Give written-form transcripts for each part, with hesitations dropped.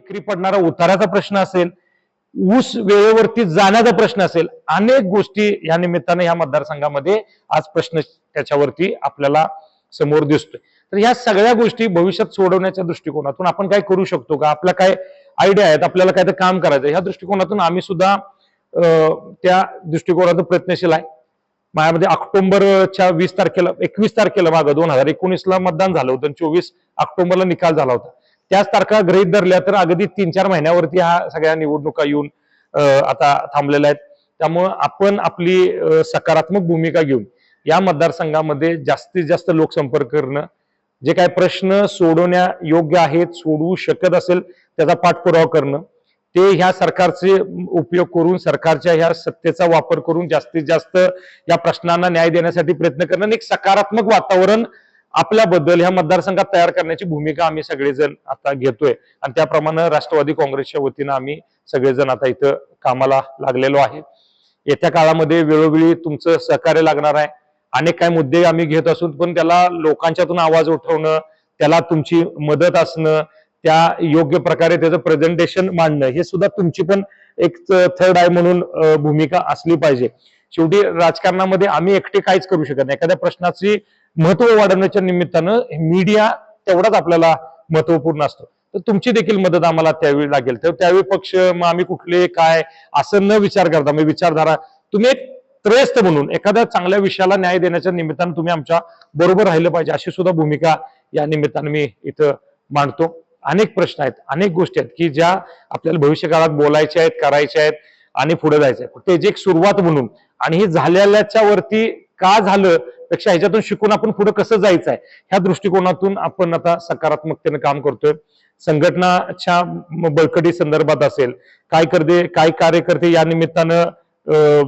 विक्री पडणारा उताराचा प्रश्न असेल, ऊस वेळेवरती जाण्याचा प्रश्न असेल, अनेक गोष्टी या निमित्ताने ह्या मतदारसंघामध्ये आज प्रश्न त्याच्यावरती आपल्याला समोर दिसतोय. तर ह्या सगळ्या गोष्टी भविष्यात सोडवण्याच्या दृष्टिकोनातून आपण काय करू शकतो का, आपल्या काय आयडिया आहेत, आपल्याला काय तर काम करायचं, ह्या दृष्टिकोनातून आम्ही सुद्धा त्या दृष्टिकोनातून प्रयत्नशील आहे. माझ्यामध्ये ऑक्टोबरच्या 21 तारखेला मागं 2019ला मतदान झालं होतं, 24 ऑक्टोबरला निकाल झाला होता. त्याच तारखा गृहीत धरल्या तर अगदी 3-4 महिन्यावरती ह्या सगळ्या निवडणुका येऊन आता थांबलेल्या आहेत. त्यामुळं आपण आपली सकारात्मक भूमिका घेऊन या मतदारसंघामध्ये जास्तीत जास्त लोकसंपर्क करणं, जे काही प्रश्न सोडवण्या योग्य आहेत, सोडवू शकत असेल त्याचा पाठपुरावा करणं, ते ह्या सरकारचे उपयोग करून, सरकारच्या ह्या सत्तेचा वापर करून जास्तीत जास्त या प्रश्नांना न्याय देण्यासाठी प्रयत्न करणं, एक सकारात्मक वातावरण आपल्याबद्दल ह्या मतदारसंघात तयार करण्याची भूमिका आम्ही सगळेजण आता घेतोय. आणि त्याप्रमाणे राष्ट्रवादी काँग्रेसच्या वतीनं आम्ही सगळेजण आता इथं कामाला लागलेलो आहे. येत्या काळामध्ये वेळोवेळी तुमचं सहकार्य लागणार आहे. अनेक काही मुद्दे आम्ही घेत असून पण त्याला लोकांच्यातून आवाज उठवणं, त्याला तुमची मदत असणं, त्या योग्य प्रकारे त्याचं प्रेझेंटेशन मांडणं, हे सुद्धा तुमची पण एक थर्ड आय म्हणून भूमिका असली पाहिजे. शेवटी राजकारणामध्ये आम्ही एकटे काहीच करू शकत नाही. एखाद्या प्रश्नाची महत्व वाढवण्याच्या निमित्तानं मीडिया तेवढाच आपल्याला महत्वपूर्ण असतो. तर तुमची देखील मदत आम्हाला त्यावेळी लागेल. तर त्यावेळी पक्ष मग आम्ही कुठले काय असं न विचार करता, मग विचारधारा तुम्ही एक त्रयस्थ म्हणून एखाद्या चांगल्या विषयाला न्याय देण्याच्या निमित्तानं तुम्ही आमच्या बरोबर राहिलं पाहिजे, अशी सुद्धा भूमिका या निमित्तानं मी इथं मांडतो. अनेक प्रश्न आहेत, अनेक गोष्टी आहेत की ज्या आपल्याला भविष्य काळात बोलायच्या आहेत, करायच्या आहेत आणि पुढे जायचं आहे. त्याची एक सुरुवात म्हणून आणि हे झालेल्याच्या वरती का झालं पेक्षा ह्याच्यातून शिकून आपण पुढे कसं जायचं आहे, ह्या दृष्टिकोनातून आपण आता सकारात्मकतेने काम करतोय. संघटनाच्या बळकटी संदर्भात असेल, काय कार्यकर्ते या निमित्तानं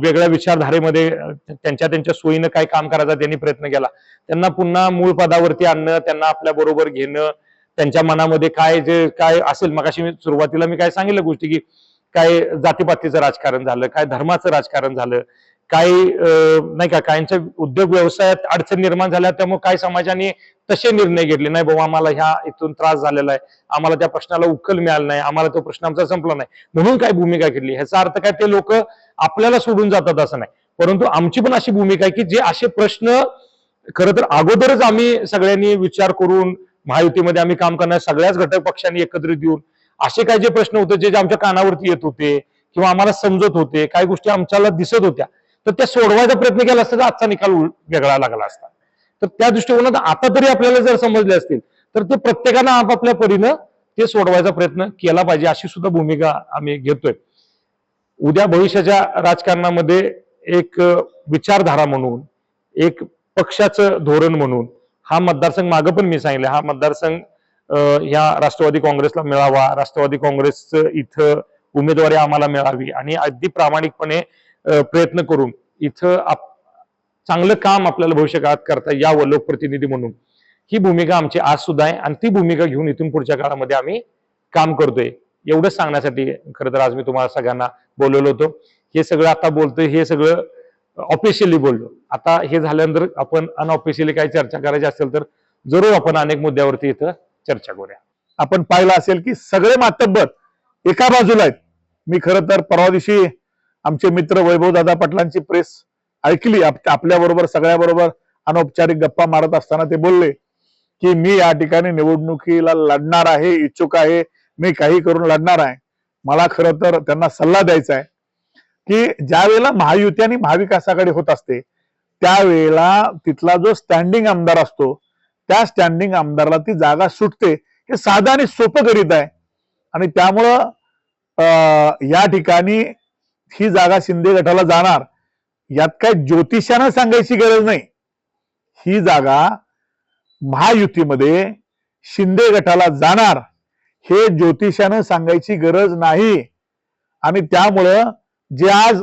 वेगळ्या विचारधारेमध्ये त्यांच्या सोयीनं काय काम करायचा त्यांनी प्रयत्न केला, त्यांना पुन्हा मूळ पदावरती आणणं, त्यांना आपल्या बरोबर घेणं, त्यांच्या मनामध्ये काय असेल. मगाशी सुरुवातीला मी काय सांगितलं गोष्टी की काय जातीपातीचं राजकारण झालं, काय धर्माचं राजकारण झालं, काही नाही का काहींच्या उद्योग व्यवसायात अडचण निर्माण झाल्या, त्यामुळे काही समाजाने तसे निर्णय घेतले, नाही बाबा आम्हाला ह्या इथून त्रास झालेला आहे, आम्हाला त्या प्रश्नाला उकल मिळाला नाही, आम्हाला तो प्रश्न आमचा संपला नाही म्हणून काय भूमिका घेतली. ह्याचा अर्थ काय ते लोक आपल्याला सोडून जातात असं नाही, परंतु आमची पण अशी भूमिका आहे की जे असे प्रश्न खरं तर अगोदरच आम्ही सगळ्यांनी विचार करून महायुतीमध्ये आम्ही काम करणार, सगळ्याच घटक पक्षांनी एकत्रित येऊन असे काही जे प्रश्न होते जे आमच्या कानावरती येत होते किंवा आम्हाला समजत होते, काही गोष्टी आमच्याला दिसत होत्या, तर त्या सोडवायचा प्रयत्न केला असता तर आजचा निकाल वेगळा लागला असता. तर त्या दृष्टिकोनात आता तरी आपल्याला जर समजले असतील तर ते प्रत्येकानं आपापल्या परीनं ते सोडवायचा प्रयत्न केला पाहिजे, अशी सुद्धा भूमिका आम्ही घेतोय. उद्या भविष्याच्या राजकारणामध्ये एक विचारधारा म्हणून, एक पक्षाचं धोरण म्हणून हा मतदारसंघ, मागं पण मी सांगितलं, हा मतदारसंघ ह्या राष्ट्रवादी काँग्रेसला मिळावा, राष्ट्रवादी काँग्रेसचं इथं उमेदवारी आम्हाला मिळावी आणि अगदी प्रामाणिकपणे प्रयत्न करून इथं चांगलं काम आपल्याला भविष्य काळात करता यावं लोकप्रतिनिधी म्हणून, ही भूमिका आमची आज सुद्धा आहे आणि ती भूमिका घेऊन इथून पुढच्या काळामध्ये आम्ही काम करतोय. एवढंच सांगण्यासाठी खरं तर आज मी तुम्हाला सगळ्यांना बोलवलं होतं. हे सगळं आता बोलतोय, हे सगळं ऑफिशियली बोललो. आता हे झाल्यानंतर आपण अनऑफिशियली काही चर्चा करायची असेल तर जरूर आपण अनेक मुद्द्यावरती इथं चर्चा करूया. आपण पाहिलं असेल की सगळे मातब्बर एका बाजूला आहेत. मी खरं तर परवा दिवशी आमचे मित्र वैभवदादा पाटलांची प्रेस ऐकली, आपल्या बरोबर सगळ्याबरोबर अनौपचारिक गप्पा मारत असताना ते बोलले की मी या ठिकाणी निवडणुकीला लढणार आहे, इच्छुक आहे, मी काही करून लढणार आहे. मला खरं तर त्यांना सल्ला द्यायचा आहे की ज्या वेळेला महायुती आणि महाविकास आघाडी होत असते त्यावेळेला तिथला जो स्टँडिंग आमदार असतो त्या स्टँडिंग आमदारला ती जागा सुटते, हे साधं आणि सोपं करीत आहे. आणि त्यामुळं या ठिकाणी ही जागा शिंदे गटाला जाणार, यात काय ज्योतिषानं सांगायची गरज नाही. ही जागा महायुतीमध्ये शिंदे गटाला जाणार हे ज्योतिषानं सांगायची गरज नाही. आणि त्यामुळं जे आज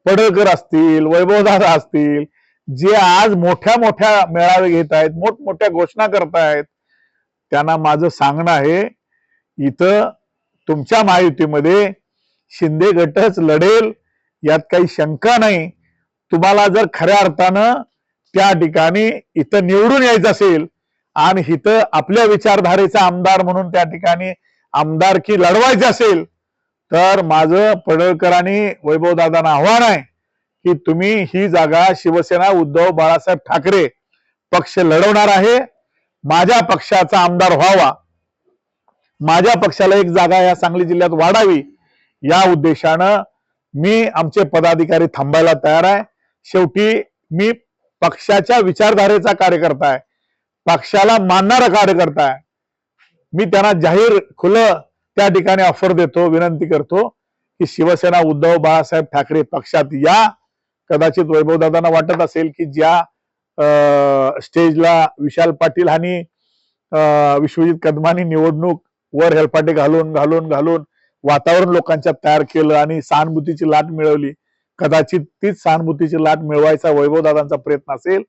पडळकर असतील, वैभवदादा असतील, जे आज मोठ्या मोठ्या मेळावे घेत आहेत, मोठमोठ्या घोषणा करतायत, त्यांना माझं सांगणं आहे इथं तुमच्या महायुतीमध्ये शिंदे गटच लढेल, यात काही शंका नाही. तुम्हाला जर खऱ्या अर्थानं त्या ठिकाणी इथं निवडून यायचं असेल आणि इथं आपल्या विचारधारेचा आमदार म्हणून त्या ठिकाणी आमदारकी लढवायची असेल तर माझं पडळकरांनी वैभवदादांना आव्हान आहे की तुम्ही ही जागा शिवसेना उद्धव बाळासाहेब ठाकरे पक्ष लढवणार आहे. माझ्या पक्षाचा आमदार व्हावा, माझ्या पक्षाला एक जागा या सांगली जिल्ह्यात वाढावी, या उद्देशानं मी आमचे पदाधिकारी थांबायला तयार आहे. शेवटी मी पक्षाच्या विचारधारेचा कार्यकर्ता आहे, पक्षाला मानणारा कार्यकर्ता आहे. मी त्यांना जाहीर खुलं त्या ठिकाणी ऑफर देतो, विनंती करतो की शिवसेना उद्धव बाळासाहेब ठाकरे पक्षात या. कदाचित वैभवदादांना वाटत असेल की ज्या स्टेजला विशाल पाटील आणि विश्वजित कदमांनी निवडणूक वर हेलपाटे घालून घालून घालून वातावरण लोकांच्या तयार केलं आणि सहानुभूतीची लाट मिळवली, कदाचित तीच सहानुभूतीची लाट मिळवायचा वैभवदादांचा प्रयत्न असेल.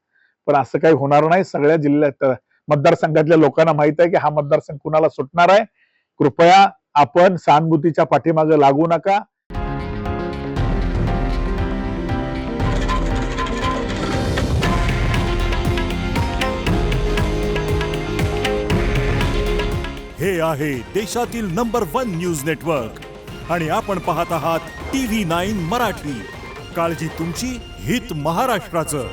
पण असं काही होणार नाही. सगळ्या जिल्ह्यात मतदारसंघातल्या लोकांना माहित आहे की हा मतदारसंघ कुणाला सुटणार आहे. कृपया आपण सहानुभूतीच्या पाठीमागे लागू नका. हे आहे देशातील नंबर 1 न्यूज नेटवर्क आणि आपण पाहत आहात TV9 मराठी. काळजी तुमची, हित महाराष्ट्राचं.